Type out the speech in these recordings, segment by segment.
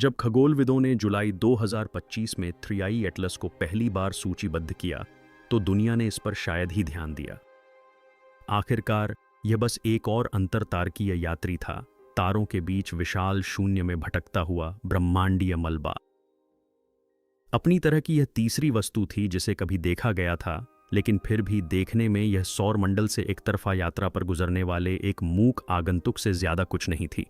जब खगोलविदों ने जुलाई 2025 में 3i एटलस को पहली बार सूचीबद्ध किया तो दुनिया ने इस पर शायद ही ध्यान दिया। आखिरकार यह बस एक और अंतरतारकीय यात्री था, तारों के बीच विशाल शून्य में भटकता हुआ ब्रह्मांडीय मलबा। अपनी तरह की यह तीसरी वस्तु थी जिसे कभी देखा गया था, लेकिन फिर भी देखने में यह सौरमंडल से एक तरफा यात्रा पर गुजरने वाले एक मूक आगंतुक से ज्यादा कुछ नहीं थी।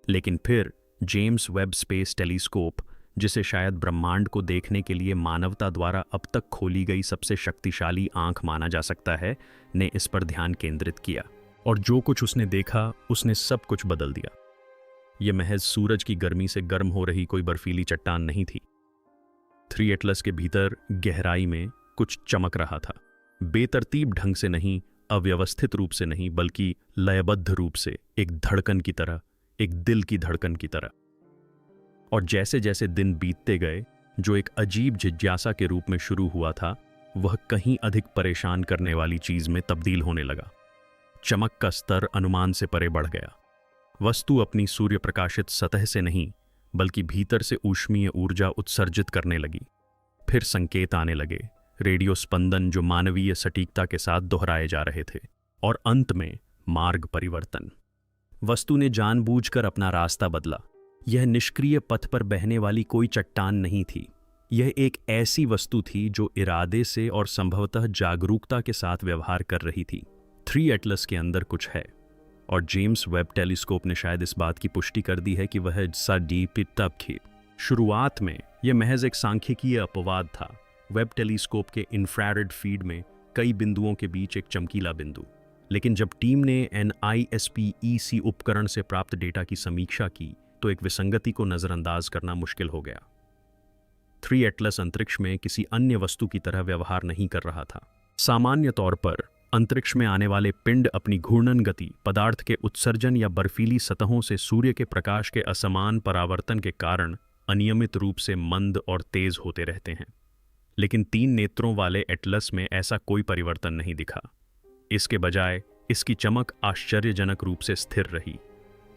लेकिन फिर जेम्स वेब स्पेस टेलीस्कोप, जिसे शायद ब्रह्मांड को देखने के लिए मानवता द्वारा अब तक खोली गई सबसे शक्तिशाली आंख माना जा सकता है, ने इस पर ध्यान केंद्रित किया। और जो कुछ उसने देखा उसने सब कुछ बदल दिया। यह महज सूरज की गर्मी से गर्म हो रही कोई बर्फीली चट्टान नहीं थी। 3 एटलस के भीतर गहराई में कुछ चमक रहा था, बेतरतीब ढंग से नहीं, अव्यवस्थित रूप से नहीं, बल्कि लयबद्ध रूप से, एक धड़कन की तरह, एक दिल की धड़कन की तरह। और जैसे जैसे दिन बीतते गए, जो एक अजीब जिज्ञासा के रूप में शुरू हुआ था, वह कहीं अधिक परेशान करने वाली चीज में तब्दील होने लगा। चमक का स्तर अनुमान से परे बढ़ गया। वस्तु अपनी सूर्य प्रकाशित सतह से नहीं, बल्कि भीतर से ऊष्मीय ऊर्जा उत्सर्जित करने लगी। फिर संकेत आने लगे, रेडियो स्पंदन जो मानवीय सटीकता के साथ दोहराए जा रहे थे। और अंत में मार्ग परिवर्तन। वस्तु ने जानबूझकर अपना रास्ता बदला। यह निष्क्रिय पथ पर बहने वाली कोई चट्टान नहीं थी। यह एक ऐसी वस्तु थी जो इरादे से और संभवतः जागरूकता के साथ व्यवहार कर रही थी। 3 एटलस के अंदर कुछ है, और जेम्स वेब टेलीस्कोप ने शायद इस बात की पुष्टि कर दी है कि वह तब। शुरुआत में यह महज एक सांख्यिकीय अपवाद था, वेब टेलीस्कोप के इंफ्रारेड फीड में कई बिंदुओं के बीच एक चमकीला बिंदु। लेकिन जब टीम ने NISPEC उपकरण से प्राप्त डेटा की समीक्षा की तो एक विसंगति को नजरअंदाज करना मुश्किल हो गया। 3 एटलस अंतरिक्ष में किसी अन्य वस्तु की तरह व्यवहार नहीं कर रहा था। सामान्य तौर पर अंतरिक्ष में आने वाले पिंड अपनी घूर्णन गति, पदार्थ के उत्सर्जन या बर्फीली सतहों से सूर्य के प्रकाश के असमान परावर्तन के कारण अनियमित रूप से मंद और तेज होते रहते हैं। लेकिन 3 नेत्रों वाले एटलस में ऐसा कोई परिवर्तन नहीं दिखा। इसके बजाय इसकी चमक आश्चर्यजनक रूप से स्थिर रही।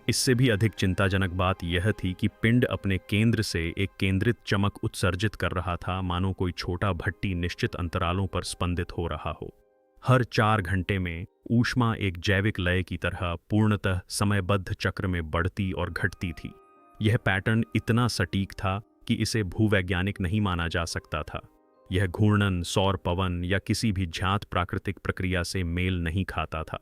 इससे भी अधिक चिंताजनक बात यह थी कि पिंड अपने केंद्र से एक केंद्रित चमक उत्सर्जित कर रहा था, मानो कोई छोटा भट्टी निश्चित अंतरालों पर स्पंदित हो रहा हो। हर 4 घंटे में ऊष्मा एक जैविक लय की तरह पूर्णतः समयबद्ध चक्र में बढ़ती और घटती थी। यह पैटर्न इतना सटीक था कि इसे भूवैज्ञानिक नहीं माना जा सकता था। यह घूर्णन, सौर पवन या किसी भी ज्ञात प्राकृतिक प्रक्रिया से मेल नहीं खाता था।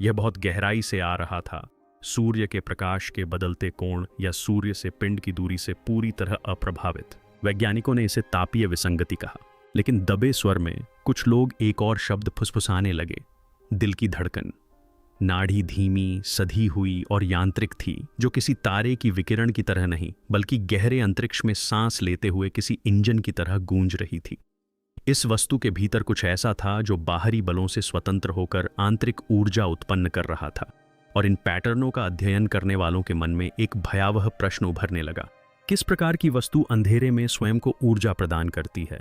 यह बहुत गहराई से आ रहा था, सूर्य के प्रकाश के बदलते कोण या सूर्य से पिंड की दूरी से पूरी तरह अप्रभावित। वैज्ञानिकों ने इसे तापीय विसंगति कहा। लेकिन दबे स्वर में कुछ लोग एक और शब्द फुसफुसाने लगे, दिल की धड़कन। नाड़ी धीमी, सधी हुई और यांत्रिक थी, जो किसी तारे की विकिरण की तरह नहीं, बल्कि गहरे अंतरिक्ष में सांस लेते हुए किसी इंजन की तरह गूंज रही थी। इस वस्तु के भीतर कुछ ऐसा था जो बाहरी बलों से स्वतंत्र होकर आंतरिक ऊर्जा उत्पन्न कर रहा था। और इन पैटर्नों का अध्ययन करने वालों के मन में एक भयावह प्रश्न उभरने लगा, किस प्रकार की वस्तु अंधेरे में स्वयं को ऊर्जा प्रदान करती है?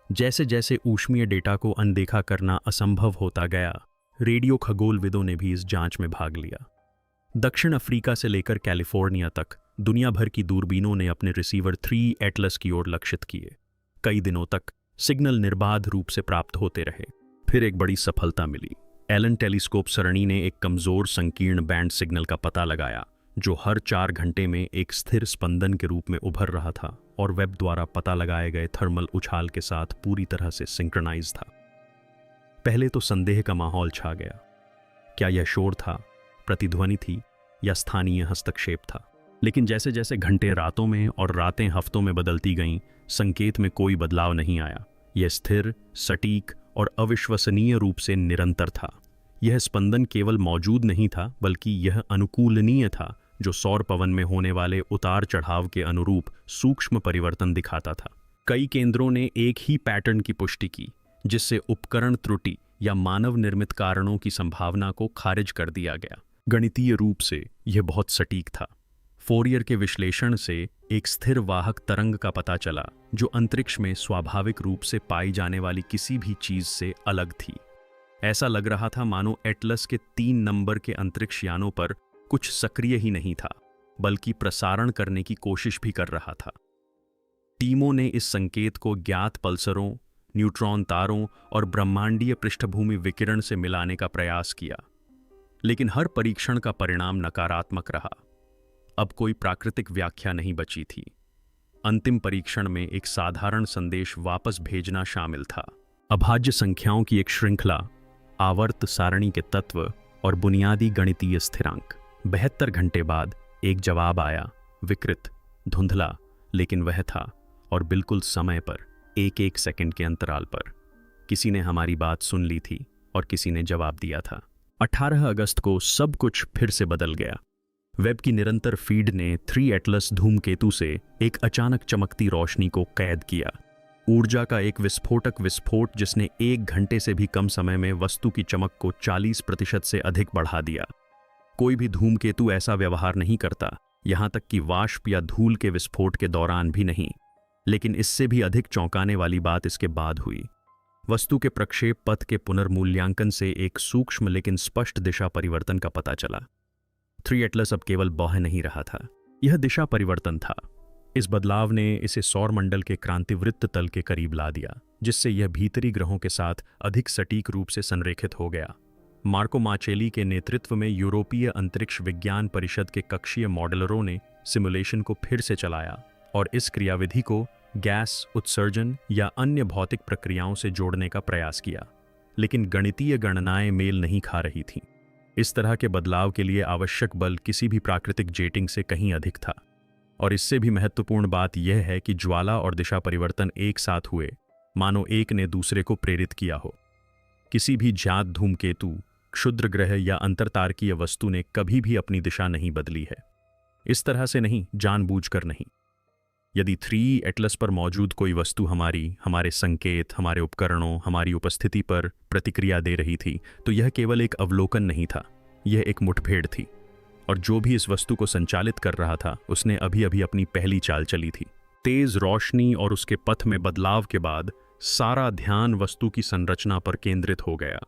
जैसे जैसे ऊष्मीय डेटा को अनदेखा करना असंभव होता गया, रेडियो खगोलविदों ने भी इस जांच में भाग लिया। दक्षिण अफ्रीका से लेकर कैलिफोर्निया तक दुनिया भर की दूरबीनों ने अपने रिसीवर 3 एटलस की ओर लक्षित किए। कई दिनों तक सिग्नल निर्बाध रूप से प्राप्त होते रहे। फिर एक बड़ी सफलता मिली। एलन टेलीस्कोप सरणी ने एक कमजोर संकीर्ण बैंड सिग्नल का पता लगाया, जो हर 4 घंटे में एक स्थिर स्पंदन के रूप में उभर रहा था और वेब द्वारा पता लगाए गए थर्मल उछाल के साथ पूरी तरह से सिंक्रोनाइज था। पहले तो संदेह का माहौल छा गया। क्या यह शोर था, प्रतिध्वनि थी या स्थानीय हस्तक्षेप था? लेकिन जैसे जैसे घंटे रातों में और रातें हफ्तों में बदलती गईं, संकेत में कोई बदलाव नहीं आया। यह स्थिर, सटीक और अविश्वसनीय रूप से निरंतर था। यह स्पंदन केवल मौजूद नहीं था, बल्कि यह अनुकूलनीय था, जो सौर पवन में होने वाले उतार चढ़ाव के अनुरूप सूक्ष्म परिवर्तन दिखाता था। कई केंद्रों ने एक ही पैटर्न की पुष्टि की, जिससे उपकरण त्रुटि या मानव निर्मित कारणों की संभावना को खारिज कर दिया गया। गणितीय रूप से यह बहुत सटीक था। फोरियर के विश्लेषण से एक स्थिर वाहक तरंग का पता चला, जो अंतरिक्ष में स्वाभाविक रूप से पाई जाने वाली किसी भी चीज से अलग थी। ऐसा लग रहा था मानो एटलस के 3 नंबर के अंतरिक्ष यानों पर कुछ सक्रिय ही नहीं था। बल्कि प्रसारण करने की कोशिश भी कर रहा था। टीमों ने इस संकेत को ज्ञात पल्सरों, न्यूट्रॉन तारों और ब्रह्मांडीय पृष्ठभूमि विकिरण से मिलाने का प्रयास किया, लेकिन हर परीक्षण का परिणाम नकारात्मक रहा। अब कोई प्राकृतिक व्याख्या नहीं बची थी। अंतिम परीक्षण में एक साधारण संदेश वापस भेजना शामिल था। अभाज्य संख्याओं की एक श्रृंखला, आवर्त सारणी के तत्व और बुनियादी गणितीय स्थिरांक। 72 घंटे बाद एक जवाब आया, विकृत, धुंधला, लेकिन वह था, और बिल्कुल समय पर, एक सेकंड के अंतराल पर। किसी ने हमारी बात सुन ली थी और किसी ने जवाब दिया था। 18 अगस्त को सब कुछ फिर से बदल गया। वेब की निरंतर फीड ने 3 एटलस धूमकेतु से एक अचानक चमकती रोशनी को कैद किया। ऊर्जा का एक विस्फोटक विस्फोट जिसने 1 घंटे से भी कम समय में वस्तु की चमक को 40% से अधिक बढ़ा दिया। कोई भी धूमकेतु ऐसा व्यवहार नहीं करता, यहां तक कि वाष्प या धूल के विस्फोट के दौरान भी नहीं। लेकिन इससे भी अधिक चौंकाने वाली बात इसके बाद हुई। वस्तु के प्रक्षेप पथ के पुनर्मूल्यांकन से एक सूक्ष्म लेकिन स्पष्ट दिशा परिवर्तन का पता चला। 3 एटलस अब केवल बह नहीं रहा था, यह दिशा परिवर्तन था। इस बदलाव ने इसे सौरमंडल के क्रांतिवृत्त तल के करीब ला दिया, जिससे यह भीतरी ग्रहों के साथ अधिक सटीक रूप से संरेखित हो गया। मार्को माचेली के नेतृत्व में यूरोपीय अंतरिक्ष विज्ञान परिषद के कक्षीय मॉडलरों ने सिमुलेशन को फिर से चलाया और इस क्रियाविधि को गैस उत्सर्जन या अन्य भौतिक प्रक्रियाओं से जोड़ने का प्रयास किया, लेकिन गणितीय गणनाएं मेल नहीं खा रही थीं। इस तरह के बदलाव के लिए आवश्यक बल किसी भी प्राकृतिक जेटिंग से कहीं अधिक था। और इससे भी महत्वपूर्ण बात यह है कि ज्वाला और दिशा परिवर्तन एक साथ हुए, मानो एक ने दूसरे को प्रेरित किया हो। किसी भी ज्ञात धूमकेतु, क्षुद्र ग्रह या अंतरतारकीय वस्तु ने कभी भी अपनी दिशा नहीं बदली है। इस तरह से नहीं, जानबूझकर नहीं। यदि 3 एटलस पर मौजूद कोई वस्तु हमारे संकेत, हमारे उपकरणों, हमारी उपस्थिति पर प्रतिक्रिया दे रही थी, तो यह केवल एक अवलोकन नहीं था, यह एक मुठभेड़ थी। और जो भी इस वस्तु को संचालित कर रहा था, उसने अभी अभी अपनी पहली चाल चली थी। तेज रोशनी और उसके पथ में बदलाव के बाद सारा ध्यान वस्तु की संरचना पर केंद्रित हो गया।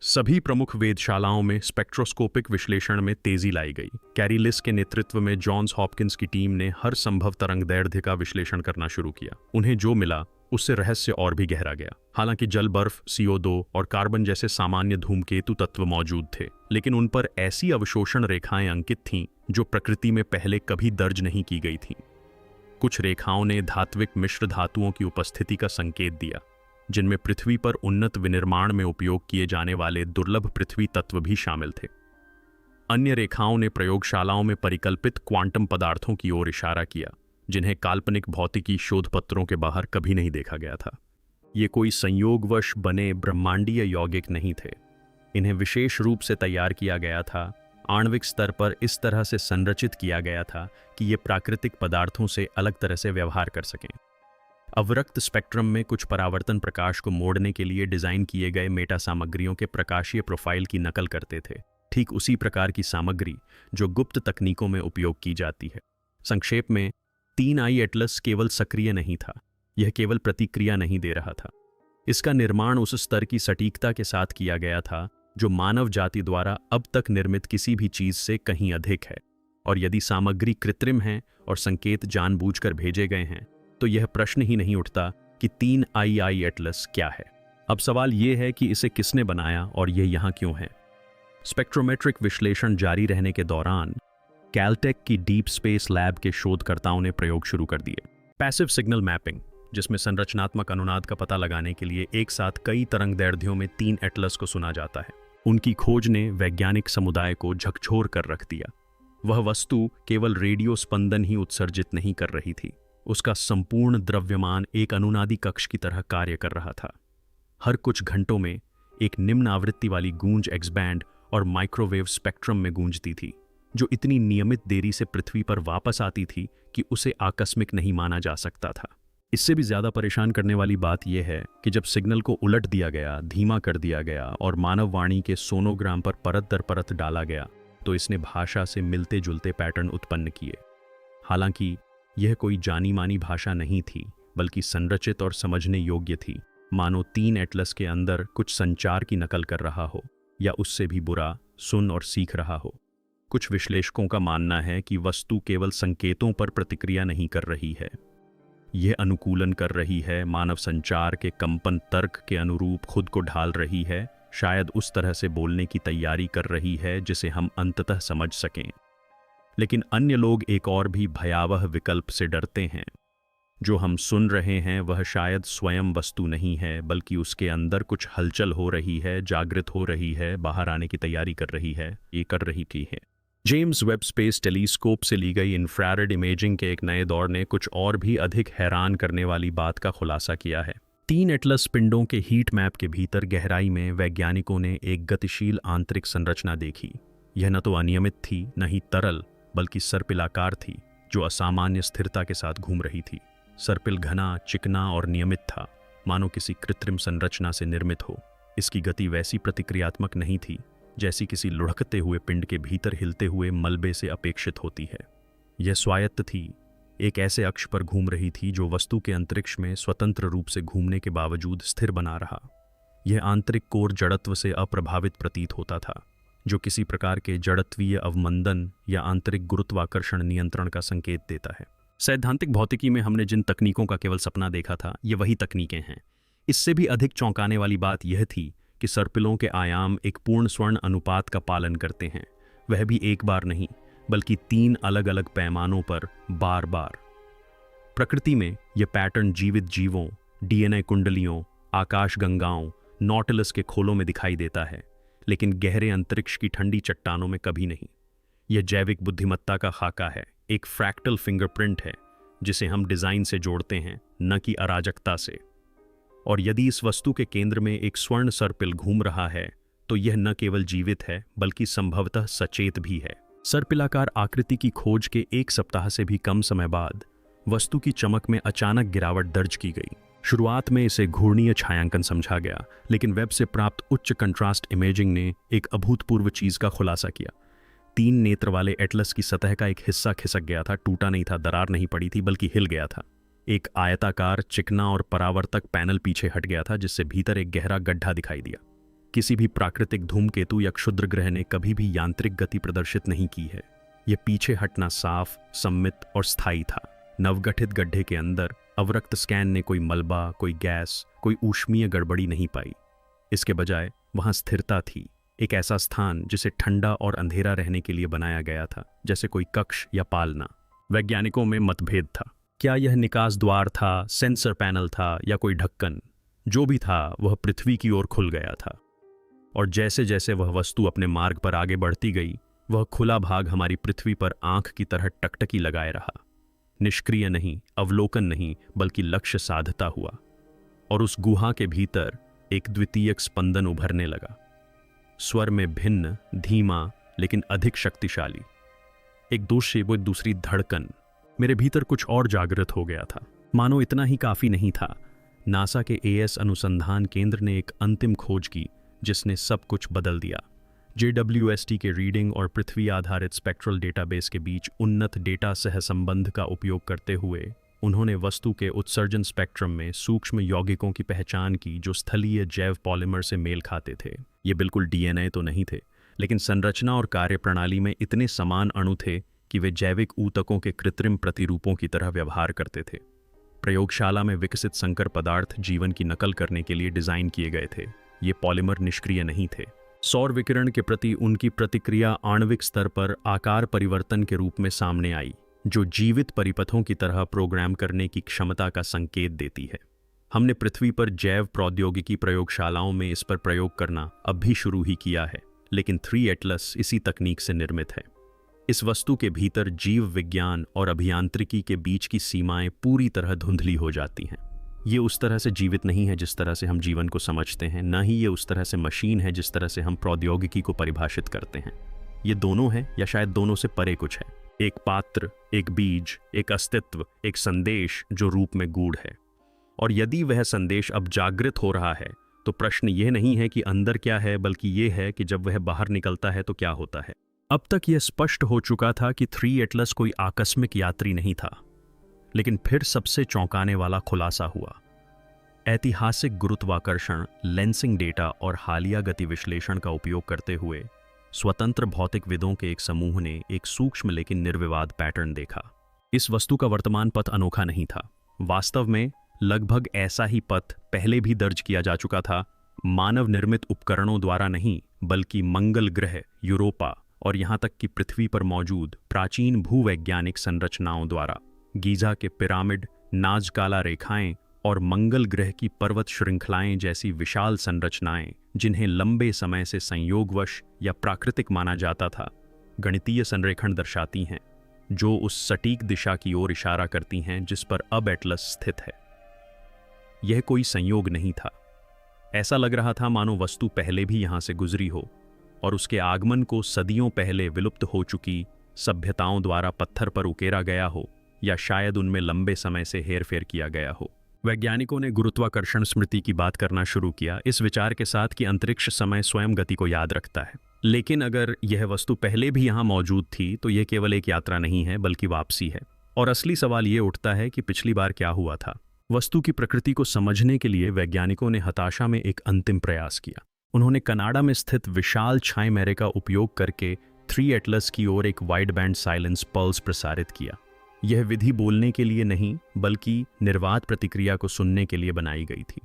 सभी प्रमुख वेधशालाओं में स्पेक्ट्रोस्कोपिक विश्लेषण में तेजी लाई गई। कैरी लिस के नेतृत्व में जॉन्स हॉपकिंस की टीम ने हर संभव तरंगदैर्ध्य का विश्लेषण करना शुरू किया। उन्हें जो मिला उससे रहस्य और भी गहरा गया। हालांकि जल, बर्फ, CO2 और कार्बन जैसे सामान्य धूमकेतु तत्व मौजूद थे, लेकिन उन पर ऐसी अवशोषण रेखाएं अंकित थीं जो प्रकृति में पहले कभी दर्ज नहीं की गई थीं। कुछ रेखाओं ने धात्विक मिश्र धातुओं की उपस्थिति का संकेत दिया, जिनमें पृथ्वी पर उन्नत विनिर्माण में उपयोग किए जाने वाले दुर्लभ पृथ्वी तत्व भी शामिल थे। अन्य रेखाओं ने प्रयोगशालाओं में परिकल्पित क्वांटम पदार्थों की ओर इशारा किया, जिन्हें काल्पनिक भौतिकी शोधपत्रों के बाहर कभी नहीं देखा गया था। ये कोई संयोगवश बने ब्रह्मांडीय यौगिक नहीं थे। इन्हें विशेष रूप से तैयार किया गया था, आणविक स्तर पर इस तरह से संरचित किया गया था कि ये प्राकृतिक पदार्थों से अलग तरह से व्यवहार कर सकें। अवरक्त स्पेक्ट्रम में कुछ परावर्तन प्रकाश को मोड़ने के लिए डिजाइन किए गए मेटा सामग्रियों के प्रकाशीय प्रोफाइल की नकल करते थे, ठीक उसी प्रकार की सामग्री जो गुप्त तकनीकों में उपयोग की जाती है। संक्षेप में, 3i एटलस केवल सक्रिय नहीं था, यह केवल प्रतिक्रिया नहीं दे रहा था। इसका निर्माण उस स्तर की सटीकता के साथ किया गया था जो मानव जाति द्वारा अब तक निर्मित किसी भी चीज से कहीं अधिक है। और यदि सामग्री कृत्रिम है और संकेत जानबूझकर भेजे गए हैं, तो यह प्रश्न ही नहीं उठता कि 3i एटलस क्या है। अब सवाल यह है कि इसे किसने बनाया और यह यहाँ क्यों है। स्पेक्ट्रोमेट्रिक विश्लेषण जारी रहने के दौरान कैलटेक की डीप स्पेस लैब के शोधकर्ताओं ने प्रयोग शुरू कर दिए। पैसिव सिग्नल मैपिंग, जिसमें संरचनात्मक अनुनाद का पता लगाने के लिए एक साथ कई तरंगदैर्ध्यों में 3 एटलस को सुना जाता है। उनकी खोज ने वैज्ञानिक समुदाय को झकझोर कर रख दिया। वह वस्तु केवल रेडियो स्पंदन ही उत्सर्जित नहीं कर रही थी, उसका संपूर्ण द्रव्यमान एक अनुनादी कक्ष की तरह कार्य कर रहा था। हर कुछ घंटों में एक निम्न आवृत्ति वाली गूंज एक्स बैंड और माइक्रोवेव स्पेक्ट्रम में गूंजती थी, जो इतनी नियमित देरी से पृथ्वी पर वापस आती थी कि उसे आकस्मिक नहीं माना जा सकता था। इससे भी ज्यादा परेशान करने वाली बात यह है कि जब सिग्नल को उलट दिया गया, धीमा कर दिया गया और मानव वाणी के सोनोग्राम पर परत दर परत डाला गया, तो इसने भाषा से मिलते जुलते पैटर्न उत्पन्न किए। हालांकि यह कोई जानी मानी भाषा नहीं थी, बल्कि संरचित और समझने योग्य थी, मानो 3 एटलस के अंदर कुछ संचार की नकल कर रहा हो, या उससे भी बुरा, सुन और सीख रहा हो। कुछ विश्लेषकों का मानना है कि वस्तु केवल संकेतों पर प्रतिक्रिया नहीं कर रही है, यह अनुकूलन कर रही है, मानव संचार के कंपन तर्क के अनुरूप खुद को ढाल रही है, शायद उस तरह से बोलने की तैयारी कर रही है जिसे हम अंततः समझ सकें। लेकिन अन्य लोग एक और भी भयावह विकल्प से डरते हैं। जो हम सुन रहे हैं वह शायद स्वयं वस्तु नहीं है, बल्कि उसके अंदर कुछ हलचल हो रही है, जागृत हो रही है, बाहर आने की तैयारी कर रही है, ये कर रही थी है। जेम्स वेब स्पेस टेलीस्कोप से ली गई इंफ्रारेड इमेजिंग के एक नए दौर ने कुछ और भी अधिक हैरान करने वाली बात का खुलासा किया है। 3 एटलस पिंडों के हीट मैप के भीतर गहराई में वैज्ञानिकों ने एक गतिशील आंतरिक संरचना देखी। यह न तो अनियमित थी, न ही तरल, बल्कि सर्पिलाकार थी, जो असामान्य स्थिरता के साथ घूम रही थी। सर्पिल घना, चिकना और नियमित था, मानो किसी कृत्रिम संरचना से निर्मित हो। इसकी गति वैसी प्रतिक्रियात्मक नहीं थी जैसी किसी लुढ़कते हुए पिंड के भीतर हिलते हुए मलबे से अपेक्षित होती है। यह स्वायत्त थी, एक ऐसे अक्ष पर घूम रही थी जो वस्तु के अंतरिक्ष में स्वतंत्र रूप से घूमने के बावजूद स्थिर बना रहा। यह आंतरिक कोर जड़त्व से अप्रभावित प्रतीत होता था, जो किसी प्रकार के जड़त्वीय अवमंदन या आंतरिक गुरुत्वाकर्षण नियंत्रण का संकेत देता है। सैद्धांतिक भौतिकी में हमने जिन तकनीकों का केवल सपना देखा था, ये वही तकनीकें हैं। इससे भी अधिक चौंकाने वाली बात यह थी कि सर्पिलों के आयाम एक पूर्ण स्वर्ण अनुपात का पालन करते हैं, वह भी एक बार नहीं, बल्कि 3 अलग अलग पैमानों पर बार बार। प्रकृति में यह पैटर्न जीवित जीवों, डीएनए कुंडलियों, आकाशगंगाओं, नॉटिलस के खोलों में दिखाई देता है, लेकिन गहरे अंतरिक्ष की ठंडी चट्टानों में कभी नहीं। यह जैविक बुद्धिमत्ता का खाका है, एक फ्रैक्टल फिंगरप्रिंट है जिसे हम डिजाइन से जोड़ते हैं, न कि अराजकता से। और यदि इस वस्तु के केंद्र में एक स्वर्ण सर्पिल घूम रहा है, तो यह न केवल जीवित है बल्कि संभवतः सचेत भी है। सर्पिलाकार आकृति की खोज के 1 सप्ताह से भी कम समय बाद वस्तु की चमक में अचानक गिरावट दर्ज की गई। शुरुआत में इसे घूर्णीय छायांकन समझा गया, लेकिन वेब से प्राप्त उच्च कंट्रास्ट इमेजिंग ने एक अभूतपूर्व चीज का खुलासा किया। 3 नेत्र वाले एटलस की सतह का एक हिस्सा खिसक गया था, टूटा नहीं था, दरार नहीं पड़ी थी, बल्कि हिल गया था। एक आयताकार, चिकना और परावर्तक पैनल पीछे हट गया था, जिससे भीतर एक गहरा गड्ढा दिखाई दिया। किसी भी प्राकृतिक धूमकेतु या क्षुद्र ग्रह ने कभी भी यांत्रिक गति प्रदर्शित नहीं की है। यह पीछे हटना साफ, सम्मित और स्थायी था। नवगठित गड्ढे के अंदर अवरक्त स्कैन ने कोई मलबा, कोई गैस, कोई ऊष्मीय गड़बड़ी नहीं पाई। इसके बजाय वहां स्थिरता थी, एक ऐसा स्थान जिसे ठंडा और अंधेरा रहने के लिए बनाया गया था, जैसे कोई कक्ष या पालना। वैज्ञानिकों में मतभेद था, क्या यह निकास द्वार था, सेंसर पैनल था या कोई ढक्कन। जो भी था वह पृथ्वी की ओर खुल गया था, और जैसे जैसे वह वस्तु अपने मार्ग पर आगे बढ़ती गई, वह खुला भाग हमारी पृथ्वी पर आंख की तरह टकटकी लगाए रहा। निष्क्रिय नहीं, अवलोकन नहीं, बल्कि लक्ष्य साधता हुआ। और उस गुहा के भीतर एक द्वितीयक स्पंदन उभरने लगा, स्वर में भिन्न, धीमा लेकिन अधिक शक्तिशाली। एक दूसरी धड़कन। मेरे भीतर कुछ और जागृत हो गया था, मानो इतना ही काफी नहीं था। नासा के एएस अनुसंधान केंद्र ने एक अंतिम खोज की जिसने सब कुछ बदल दिया। JWST के रीडिंग और पृथ्वी आधारित स्पेक्ट्रल डेटाबेस के बीच उन्नत डेटा सहसंबंध का उपयोग करते हुए उन्होंने वस्तु के उत्सर्जन स्पेक्ट्रम में सूक्ष्म यौगिकों की पहचान की जो स्थलीय जैव पॉलिमर से मेल खाते थे। ये बिल्कुल DNA तो नहीं थे, लेकिन संरचना और कार्यप्रणाली में इतने समान अणु थे कि वे जैविक ऊतकों के कृत्रिम प्रतिरूपों की तरह व्यवहार करते थे। प्रयोगशाला में विकसित संकर पदार्थ जीवन की नकल करने के लिए डिजाइन किए गए थे। ये पॉलिमर निष्क्रिय नहीं थे। सौर विकिरण के प्रति उनकी प्रतिक्रिया आणविक स्तर पर आकार परिवर्तन के रूप में सामने आई, जो जीवित परिपथों की तरह प्रोग्राम करने की क्षमता का संकेत देती है। हमने पृथ्वी पर जैव प्रौद्योगिकी प्रयोगशालाओं में इस पर प्रयोग करना अब भी शुरू ही किया है, लेकिन 3 एटलस इसी तकनीक से निर्मित है। इस वस्तु के भीतर जीव विज्ञान और अभियांत्रिकी के बीच की सीमाएं पूरी तरह धुंधली हो जाती हैं। ये उस तरह से जीवित नहीं है जिस तरह से हम जीवन को समझते हैं, न ही ये उस तरह से मशीन है जिस तरह से हम प्रौद्योगिकी को परिभाषित करते हैं। ये दोनों है, या शायद दोनों से परे कुछ है। एक पात्र, एक बीज, एक अस्तित्व, एक संदेश जो रूप में गूढ़ है। और यदि वह संदेश अब जागृत हो रहा है, तो प्रश्न यह नहीं है कि अंदर क्या है, बल्कि यह है कि जब वह बाहर निकलता है तो क्या होता है। अब तक यह स्पष्ट हो चुका था कि 3 एटलस कोई आकस्मिक यात्री नहीं था, लेकिन फिर सबसे चौंकाने वाला खुलासा हुआ। ऐतिहासिक गुरुत्वाकर्षण, लेंसिंग डेटा और हालिया गति विश्लेषण का उपयोग करते हुए स्वतंत्र भौतिकविदों के एक समूह ने एक सूक्ष्म लेकिन निर्विवाद पैटर्न देखा। इस वस्तु का वर्तमान पथ अनोखा नहीं था। वास्तव में लगभग ऐसा ही पथ पहले भी दर्ज किया जा चुका था, मानव निर्मित उपकरणों द्वारा नहीं, बल्कि मंगल ग्रह, यूरोपा और यहाँ तक कि पृथ्वी पर मौजूद प्राचीन भूवैज्ञानिक संरचनाओं द्वारा। गीजा के पिरामिड, नाजकाला रेखाएं और मंगल ग्रह की पर्वत श्रृंखलाएं जैसी विशाल संरचनाएं, जिन्हें लंबे समय से संयोगवश या प्राकृतिक माना जाता था, गणितीय संरेखण दर्शाती हैं जो उस सटीक दिशा की ओर इशारा करती हैं जिस पर अब एटलस स्थित है। यह कोई संयोग नहीं था। ऐसा लग रहा था मानो वस्तु पहले भी यहां से गुजरी हो और उसके आगमन को सदियों पहले विलुप्त हो चुकी सभ्यताओं द्वारा पत्थर पर उकेरा गया हो, या शायद उनमें लंबे समय से हेरफेर किया गया हो। वैज्ञानिकों ने गुरुत्वाकर्षण स्मृति की बात करना शुरू किया, इस विचार के साथ कि अंतरिक्ष समय स्वयं गति को याद रखता है। लेकिन अगर यह वस्तु पहले भी यहां मौजूद थी तो यह केवल एक यात्रा नहीं है बल्कि वापसी है। और असली सवाल ये उठता है कि पिछली बार क्या हुआ था। वस्तु की प्रकृति को समझने के लिए वैज्ञानिकों ने हताशा में एक अंतिम प्रयास किया। उन्होंने कनाडा में स्थित विशाल छायांमेरे का उपयोग करके 3 एटलस की ओर एक वाइड बैंड साइलेंस पल्स प्रसारित किया। यह विधि बोलने के लिए नहीं बल्कि निर्वात प्रतिक्रिया को सुनने के लिए बनाई गई थी।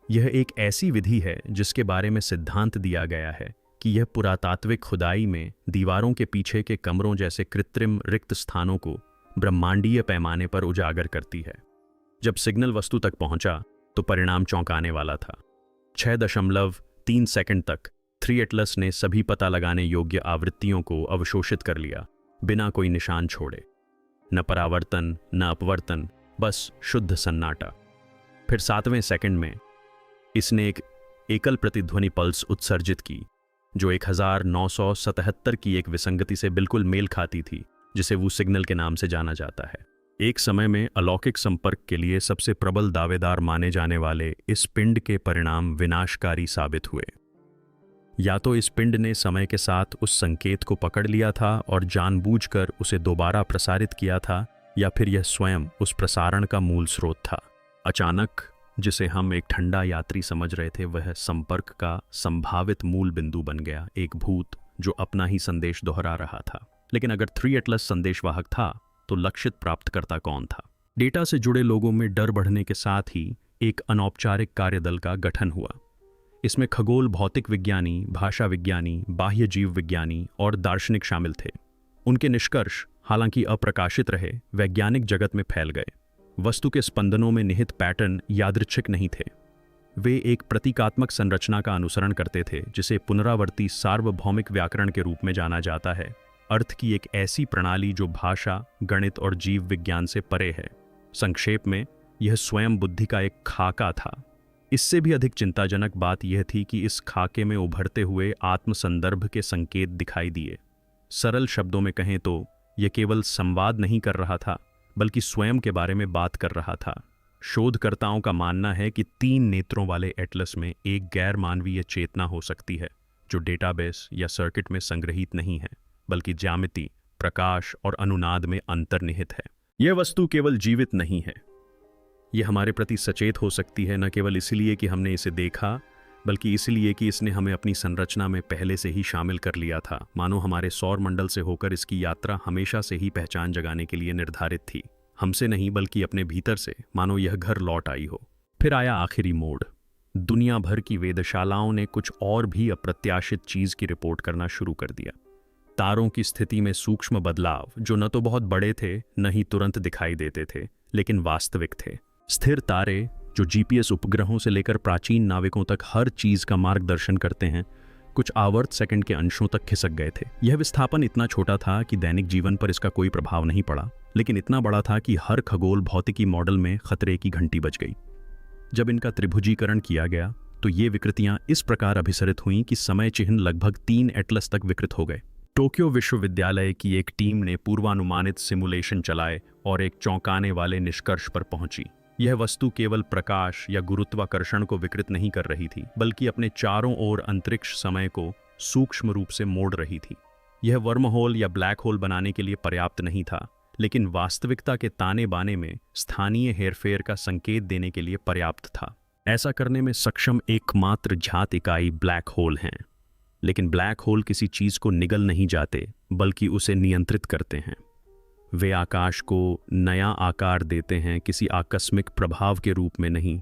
यह एक ऐसी विधि है जिसके बारे में सिद्धांत दिया गया है कि यह पुरातात्विक खुदाई में दीवारों के पीछे के कमरों जैसे कृत्रिम रिक्त स्थानों को ब्रह्मांडीय पैमाने पर उजागर करती है। जब सिग्नल वस्तु तक पहुंचा तो परिणाम चौंकाने वाला था। 6.3 सेकंड तक 3 एटलस ने सभी पता लगाने योग्य आवृत्तियों को अवशोषित कर लिया, बिना कोई निशान छोड़े। न परावर्तन, न अपवर्तन, बस शुद्ध सन्नाटा। फिर 7वें सेकंड में इसने एक एकल प्रतिध्वनि पल्स उत्सर्जित की जो 1977 की एक विसंगति से बिल्कुल मेल खाती थी, जिसे वो सिग्नल के नाम से जाना जाता है। एक समय में अलौकिक संपर्क के लिए सबसे प्रबल दावेदार माने जाने वाले इस पिंड के परिणाम विनाशकारी साबित हुए। या तो इस पिंड ने समय के साथ उस संकेत को पकड़ लिया था और जानबूझकर उसे दोबारा प्रसारित किया था, या फिर यह स्वयं उस प्रसारण का मूल स्रोत था। अचानक जिसे हम एक ठंडा यात्री समझ रहे थे वह संपर्क का संभावित मूल बिंदु बन गया, एक भूत जो अपना ही संदेश दोहरा रहा था। लेकिन अगर 3 एटलस संदेशवाहक था तो लक्षित प्राप्तकर्ता कौन था? डेटा से जुड़े लोगों में डर बढ़ने के साथ ही एक अनौपचारिक कार्यदल का गठन हुआ। इसमें खगोल भौतिक विज्ञानी, भाषा विज्ञानी, बाह्य जीव विज्ञानी और दार्शनिक शामिल थे। उनके निष्कर्ष, हालांकि अप्रकाशित रहे, वैज्ञानिक जगत में फैल गए। वस्तु के स्पंदनों में निहित पैटर्न यादृच्छिक नहीं थे। वे एक प्रतीकात्मक संरचना का अनुसरण करते थे जिसे पुनरावर्ती सार्वभौमिक व्याकरण के रूप में जाना जाता है, अर्थ की एक ऐसी प्रणाली जो भाषा, गणित और जीव विज्ञान से परे है। संक्षेप में, यह स्वयं बुद्धि का एक खाका था। इससे भी अधिक चिंताजनक बात यह थी कि इस खाके में उभरते हुए आत्मसंदर्भ के संकेत दिखाई दिए। सरल शब्दों में कहें तो यह केवल संवाद नहीं कर रहा था बल्कि स्वयं के बारे में बात कर रहा था। शोधकर्ताओं का मानना है कि 3 नेत्रों वाले एटलस में एक गैर मानवीय चेतना हो सकती है जो डेटाबेस या सर्किट में संग्रहित नहीं है, बल्कि ज्यामिति, प्रकाश और अनुनाद में अंतर्निहित है। यह वस्तु केवल जीवित नहीं है, यह हमारे प्रति सचेत हो सकती है, न केवल इसलिए कि हमने इसे देखा बल्कि इसलिए कि इसने हमें अपनी संरचना में पहले से ही शामिल कर लिया था, मानो हमारे सौर मंडल से होकर इसकी यात्रा हमेशा से ही पहचान जगाने के लिए निर्धारित थी। हमसे नहीं बल्कि अपने भीतर से, मानो यह घर लौट आई हो। फिर आया आखिरी मोड़। दुनिया भर की वेधशालाओं ने कुछ और भी अप्रत्याशित चीज की रिपोर्ट करना शुरू कर दिया। तारों की स्थिति में सूक्ष्म बदलाव जो न तो बहुत बड़े थे न ही तुरंत दिखाई देते थे, लेकिन वास्तविक थे। स्थिर तारे जो जीपीएस उपग्रहों से लेकर प्राचीन नाविकों तक हर चीज का मार्गदर्शन करते हैं, कुछ आवर्त सेकंड के अंशों तक खिसक गए थे। यह विस्थापन इतना छोटा था कि दैनिक जीवन पर इसका कोई प्रभाव नहीं पड़ा, लेकिन इतना बड़ा था कि हर खगोल भौतिकी मॉडल में खतरे की घंटी बज गई। जब इनका त्रिभुजीकरण किया गया तो ये विकृतियां इस प्रकार अभिसरित हुईं कि समय चिह्न लगभग 3 एटलस तक विकृत हो गए। टोक्यो विश्वविद्यालय की एक टीम ने पूर्वानुमानित सिमुलेशन चलाए और एक चौंकाने वाले निष्कर्ष पर पहुंची। यह वस्तु केवल प्रकाश या गुरुत्वाकर्षण को विकृत नहीं कर रही थी, बल्कि अपने चारों ओर अंतरिक्ष समय को सूक्ष्म रूप से मोड़ रही थी। यह वर्म होल या ब्लैक होल बनाने के लिए पर्याप्त नहीं था, लेकिन वास्तविकता के ताने बाने में स्थानीय हेरफेर का संकेत देने के लिए पर्याप्त था। ऐसा करने में सक्षम एकमात्र ज्ञात इकाई ब्लैक होल हैं। लेकिन ब्लैक होल किसी चीज को निगल नहीं जाते, बल्कि उसे नियंत्रित करते हैं। वे आकाश को नया आकार देते हैं, किसी आकस्मिक प्रभाव के रूप में नहीं,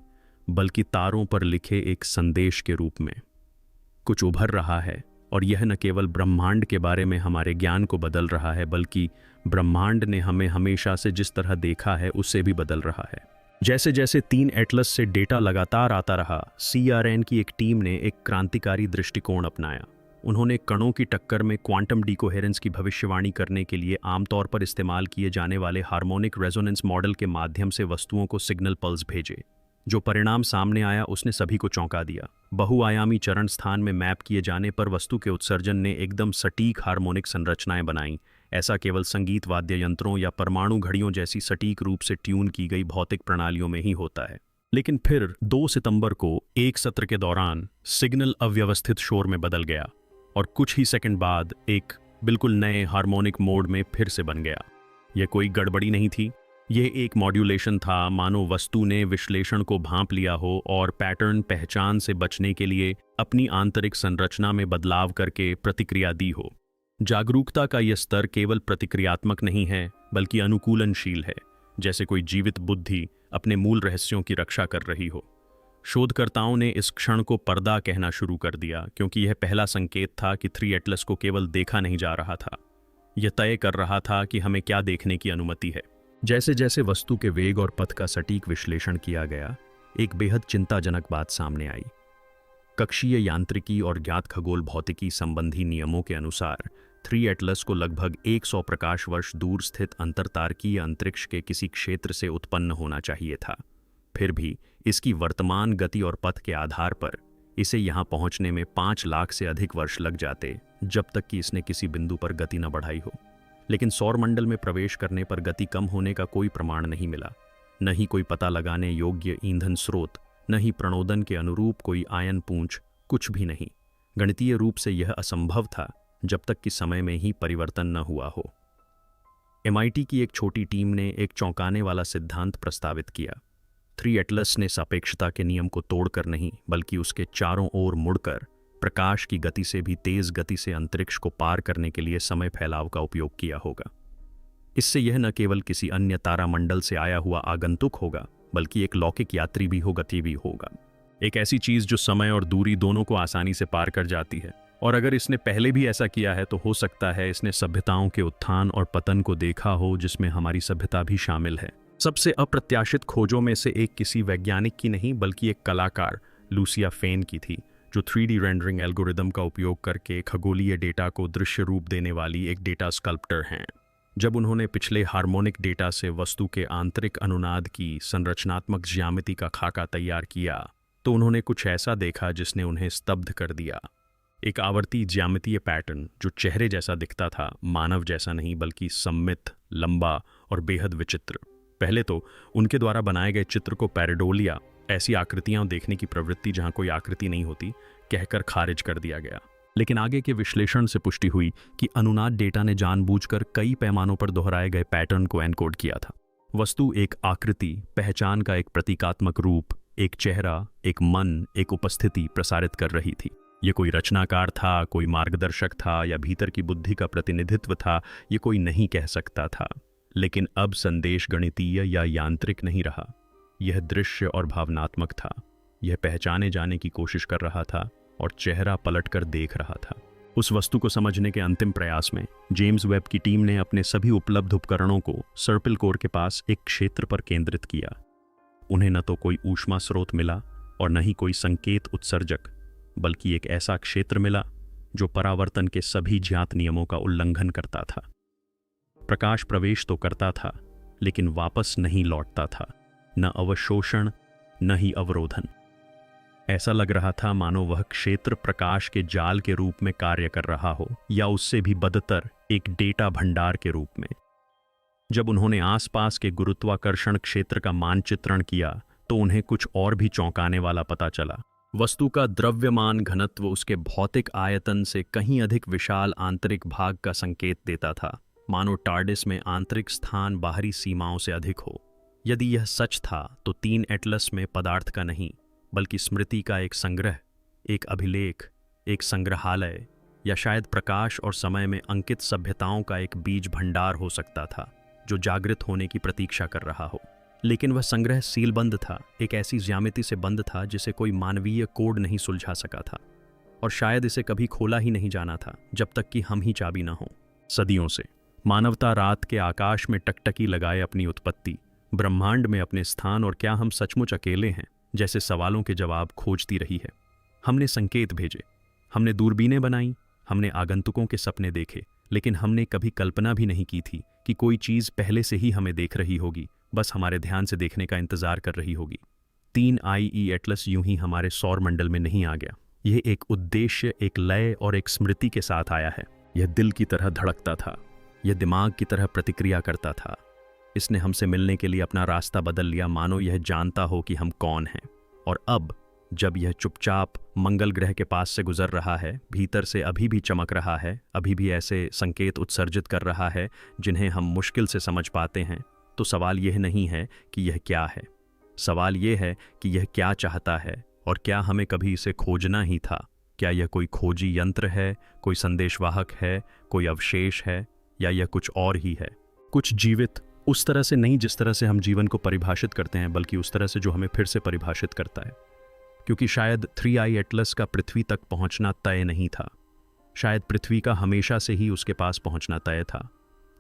बल्कि तारों पर लिखे एक संदेश के रूप में। कुछ उभर रहा है, और यह न केवल ब्रह्मांड के बारे में हमारे ज्ञान को बदल रहा है, बल्कि ब्रह्मांड ने हमें हमेशा से जिस तरह देखा है उसे भी बदल रहा है। जैसे जैसे 3 एटलस से डेटा लगातार आता रहा, CERN की एक टीम ने एक क्रांतिकारी दृष्टिकोण अपनाया। उन्होंने कणों की टक्कर में क्वांटम डिकोहेरेंस की भविष्यवाणी करने के लिए आमतौर पर इस्तेमाल किए जाने वाले हार्मोनिक रेजोनेंस मॉडल के माध्यम से वस्तुओं को सिग्नल पल्स भेजे। जो परिणाम सामने आया उसने सभी को चौंका दिया। बहुआयामी चरण स्थान में मैप किए जाने पर वस्तु के उत्सर्जन ने एकदम सटीक हार्मोनिक संरचनाएं बनाईं। ऐसा केवल संगीत वाद्य यंत्रों या परमाणु घड़ियों जैसी सटीक रूप से ट्यून की गई भौतिक प्रणालियों में ही होता है। लेकिन फिर 2 सितंबर को एक सत्र के दौरान सिग्नल अव्यवस्थित शोर में बदल गया, और कुछ ही सेकंड बाद एक बिल्कुल नए हार्मोनिक मोड में फिर से बन गया। यह कोई गड़बड़ी नहीं थी, यह एक मॉड्यूलेशन था, मानो वस्तु ने विश्लेषण को भांप लिया हो और पैटर्न पहचान से बचने के लिए अपनी आंतरिक संरचना में बदलाव करके प्रतिक्रिया दी हो। जागरूकता का यह स्तर केवल प्रतिक्रियात्मक नहीं है, बल्कि अनुकूलनशील है, जैसे कोई जीवित बुद्धि अपने मूल रहस्यों की रक्षा कर रही हो। शोधकर्ताओं ने इस क्षण को पर्दा कहना शुरू कर दिया, क्योंकि यह पहला संकेत था कि 3 एटलस को केवल देखा नहीं जा रहा था, यह तय कर रहा था कि हमें क्या देखने की अनुमति है। जैसे जैसे वस्तु के वेग और पथ का सटीक विश्लेषण किया गया, एक बेहद चिंताजनक बात सामने आई। कक्षीय यांत्रिकी और ज्ञात खगोल भौतिकी संबंधी नियमों के अनुसार 3 एटलस को लगभग 100 प्रकाश वर्ष दूर स्थित अंतरतारकीय अंतरिक्ष के किसी क्षेत्र से उत्पन्न होना चाहिए था। फिर भी इसकी वर्तमान गति और पथ के आधार पर इसे यहाँ पहुँचने में 5 लाख से अधिक वर्ष लग जाते, जब तक कि इसने किसी बिंदु पर गति न बढ़ाई हो। लेकिन सौरमंडल में प्रवेश करने पर गति कम होने का कोई प्रमाण नहीं मिला, न ही कोई पता लगाने योग्य ईंधन स्रोत, न ही प्रणोदन के अनुरूप कोई आयन पूंछ, कुछ भी नहीं। गणितीय रूप से यह असंभव था, जब तक कि समय में ही परिवर्तन न हुआ हो। MIT की एक छोटी टीम ने एक चौंकाने वाला सिद्धांत प्रस्तावित किया। 3 एटलस ने सापेक्षता के नियम को तोड़कर नहीं, बल्कि उसके चारों ओर मुड़कर प्रकाश की गति से भी तेज गति से अंतरिक्ष को पार करने के लिए समय फैलाव का उपयोग किया होगा। इससे यह न केवल किसी अन्य तारामंडल से आया हुआ आगंतुक होगा, बल्कि एक लौकिक यात्री भी होगा। एक ऐसी चीज जो समय और दूरी दोनों को आसानी से पार कर जाती है। और अगर इसने पहले भी ऐसा किया है, तो हो सकता है इसने सभ्यताओं के उत्थान और पतन को देखा हो, जिसमें हमारी सभ्यता भी शामिल है। सबसे अप्रत्याशित खोजों में से एक किसी वैज्ञानिक की नहीं, बल्कि एक कलाकार लूसिया फेन की थी, जो 3D रेंडरिंग एल्गोरिदम का उपयोग करके खगोलीय डेटा को दृश्य रूप देने वाली एक डेटा स्कल्प्टर हैं। जब उन्होंने पिछले हार्मोनिक डेटा से वस्तु के आंतरिक अनुनाद की संरचनात्मक ज्यामिति का खाका तैयार किया, तो उन्होंने कुछ ऐसा देखा जिसने उन्हें स्तब्ध कर दिया। एक आवर्ती ज्यामितीय पैटर्न जो चेहरे जैसा दिखता था, मानव जैसा नहीं, बल्कि सम्मित, लंबा और बेहद विचित्र। पहले तो उनके द्वारा बनाए गए चित्र को पैरेडोलिया, ऐसी आकृतियां देखने की प्रवृत्ति जहां कोई आकृति नहीं होती, कहकर खारिज कर दिया गया। लेकिन आगे के विश्लेषण से पुष्टि हुई कि अनुनाद डेटा ने जानबूझकर कई पैमानों पर दोहराए गए पैटर्न को एनकोड किया था। वस्तु एक आकृति, पहचान का एक प्रतीकात्मक रूप, एक चेहरा, एक मन, एक उपस्थिति प्रसारित कर रही थी। ये कोई रचनाकार था, कोई मार्गदर्शक था, या भीतर की बुद्धि का प्रतिनिधित्व था, ये कोई नहीं कह सकता था। लेकिन अब संदेश गणितीय या यांत्रिक नहीं रहा, यह दृश्य और भावनात्मक था। यह पहचाने जाने की कोशिश कर रहा था और चेहरा पलटकर देख रहा था। उस वस्तु को समझने के अंतिम प्रयास में जेम्स वेब की टीम ने अपने सभी उपलब्ध उपकरणों को सर्पिल कोर के पास एक क्षेत्र पर केंद्रित किया। उन्हें न तो कोई ऊष्मा स्रोत मिला और न ही कोई संकेत उत्सर्जक, बल्कि एक ऐसा क्षेत्र मिला जो परावर्तन के सभी ज्ञात नियमों का उल्लंघन करता था। प्रकाश प्रवेश तो करता था, लेकिन वापस नहीं लौटता था, न अवशोषण न ही अवरोधन। ऐसा लग रहा था मानो वह क्षेत्र प्रकाश के जाल के रूप में कार्य कर रहा हो, या उससे भी बदतर एक डेटा भंडार के रूप में। जब उन्होंने आसपास के गुरुत्वाकर्षण क्षेत्र का मानचित्रण किया, तो उन्हें कुछ और भी चौंकाने वाला पता चला। वस्तु का द्रव्यमान घनत्व उसके भौतिक आयतन से कहीं अधिक विशाल आंतरिक भाग का संकेत देता था, मानो टार्डिस में आंतरिक स्थान बाहरी सीमाओं से अधिक हो। यदि यह सच था, तो 3 एटलस में पदार्थ का नहीं, बल्कि स्मृति का एक संग्रह, एक अभिलेख, एक संग्रहालय, या शायद प्रकाश और समय में अंकित सभ्यताओं का एक बीज भंडार हो सकता था जो जागृत होने की प्रतीक्षा कर रहा हो। लेकिन वह संग्रह सीलबंद था, एक ऐसी ज्यामिति से बंद था जिसे कोई मानवीय कोड नहीं सुलझा सका था, और शायद इसे कभी खोला ही नहीं जाना था जब तक कि हम ही चाबी ना हो। सदियों से मानवता रात के आकाश में टकटकी लगाए अपनी उत्पत्ति, ब्रह्मांड में अपने स्थान और क्या हम सचमुच अकेले हैं जैसे सवालों के जवाब खोजती रही है। हमने संकेत भेजे, हमने दूरबीनें बनाई, हमने आगंतुकों के सपने देखे, लेकिन हमने कभी कल्पना भी नहीं की थी कि कोई चीज़ पहले से ही हमें देख रही होगी, बस हमारे ध्यान से देखने का इंतजार कर रही होगी। 3IE एटलस यूं ही हमारे सौर मंडल में नहीं आ गया। यह एक उद्देश्य, एक लय और एक स्मृति के साथ आया है। यह दिल की तरह धड़कता था, यह दिमाग की तरह प्रतिक्रिया करता था। इसने हमसे मिलने के लिए अपना रास्ता बदल लिया, मानो यह जानता हो कि हम कौन हैं। और अब जब यह चुपचाप मंगल ग्रह के पास से गुजर रहा है, भीतर से अभी भी चमक रहा है, अभी भी ऐसे संकेत उत्सर्जित कर रहा है जिन्हें हम मुश्किल से समझ पाते हैं, तो सवाल यह नहीं है कि यह क्या है, सवाल यह है कि यह क्या चाहता है, और क्या हमें कभी इसे खोजना ही था। क्या यह कोई खोजी यंत्र है, कोई संदेशवाहक है, कोई अवशेष है, या यह कुछ और ही है? कुछ जीवित उस तरह से नहीं जिस तरह से हम जीवन को परिभाषित करते हैं, बल्कि उस तरह से जो हमें फिर से परिभाषित करता है। क्योंकि शायद 3I एटलस का पृथ्वी तक पहुंचना तय नहीं था, शायद पृथ्वी का हमेशा से ही उसके पास पहुंचना तय था।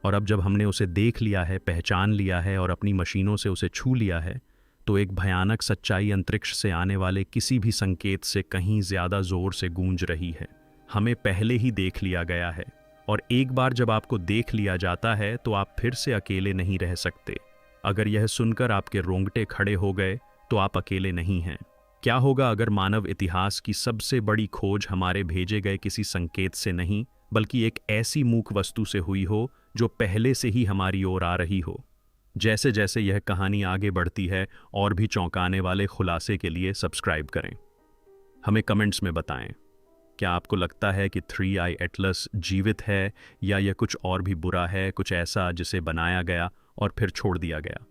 और अब जब हमने उसे देख लिया है, पहचान लिया है और अपनी मशीनों से उसे छू लिया है, तो एक भयानक सच्चाई अंतरिक्ष से आने वाले किसी भी संकेत से कहीं ज्यादा जोर से गूंज रही है। हमें पहले ही देख लिया गया है, और एक बार जब आपको देख लिया जाता है तो आप फिर से अकेले नहीं रह सकते। अगर यह सुनकर आपके रोंगटे खड़े हो गए तो आप अकेले नहीं हैं। क्या होगा अगर मानव इतिहास की सबसे बड़ी खोज हमारे भेजे गए किसी संकेत से नहीं, बल्कि एक ऐसी मूक वस्तु से हुई हो जो पहले से ही हमारी ओर आ रही हो? जैसे जैसे यह कहानी आगे बढ़ती है, और भी चौंकाने वाले खुलासे के लिए सब्सक्राइब करें। हमें कमेंट्स में बताएं, क्या आपको लगता है कि 3I एटलस जीवित है, या यह कुछ और भी बुरा है, कुछ ऐसा जिसे बनाया गया और फिर छोड़ दिया गया?